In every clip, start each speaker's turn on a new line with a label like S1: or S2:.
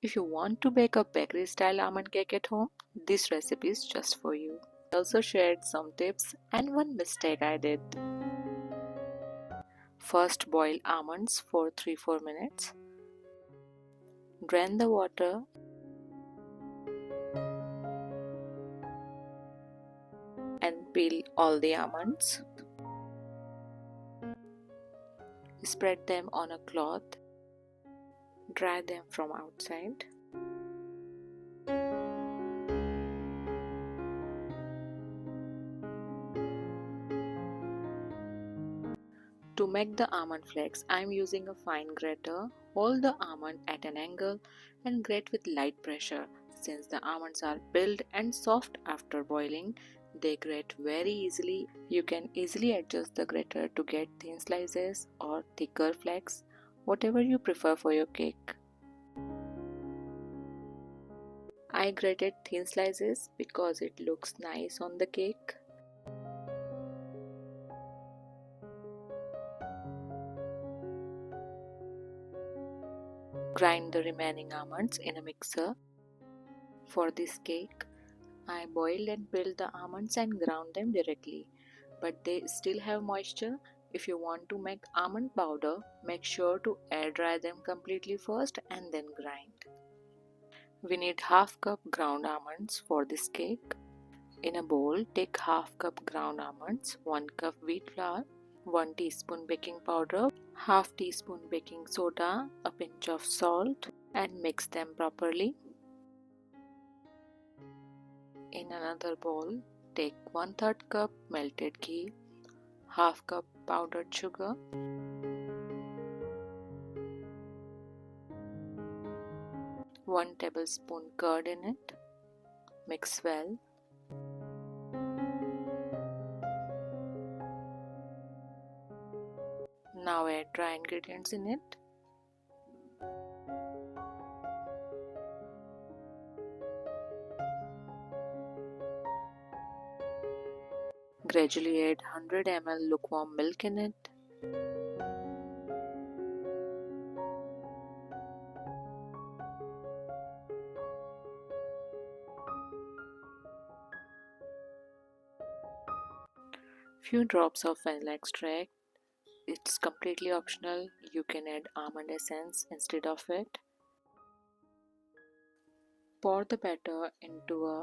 S1: If you want to bake a bakery style almond cake at home, this recipe is just for you. I also shared some tips and one mistake I did. First, boil almonds for 3-4 minutes. Drain the water and peel all the almonds. Spread them on a cloth. Dry them from outside. To make the almond flakes, I am using a fine grater. Hold the almond at an angle and grate with light pressure. Since the almonds are peeled and soft after boiling, they grate very easily. You can easily adjust the grater to get thin slices or thicker flakes, whatever you prefer for your cake. I grated thin slices because it looks nice on the cake. Grind the remaining almonds in a mixer. For this cake, I boiled and peeled the almonds and ground them directly, but they still have moisture. If you want to make almond powder, make sure to air dry them completely first and then grind. We need half cup ground almonds for this cake. In a bowl, take half cup ground almonds, 1 cup wheat flour, 1 teaspoon baking powder, half teaspoon baking soda, a pinch of salt, and mix them properly. In another bowl, take 1/3 cup melted ghee, half cup powdered sugar, 1 tablespoon curd in it. Mix well. Now add dry ingredients in it. Gradually add 100 ml lukewarm milk in it. Few drops of vanilla extract. It's completely optional. You can add almond essence instead of it. Pour the batter into a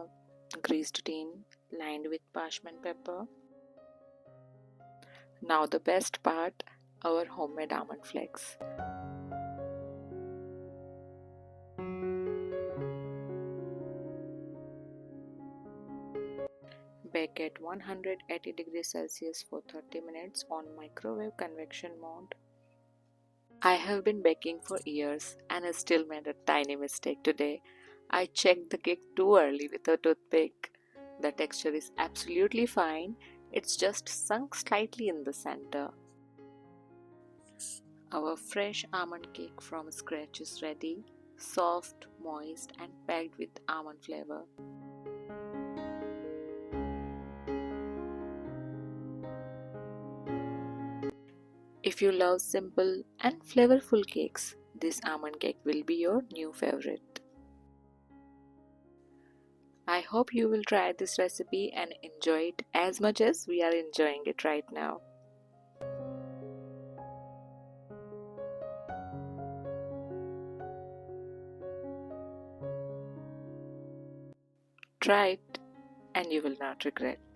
S1: greased tin lined with parchment paper. Now the best part, our homemade almond flakes. Bake at 180 degrees Celsius for 30 minutes on microwave convection mode. I have been baking for years and I still made a tiny mistake today. I checked the cake too early with a toothpick. The texture is absolutely fine, it's just sunk slightly in the center. Our fresh almond cake from scratch is ready, soft, moist, and packed with almond flavor. If you love simple and flavorful cakes, this almond cake will be your new favorite. I hope you will try this recipe and enjoy it as much as we are enjoying it right now. Try it and you will not regret.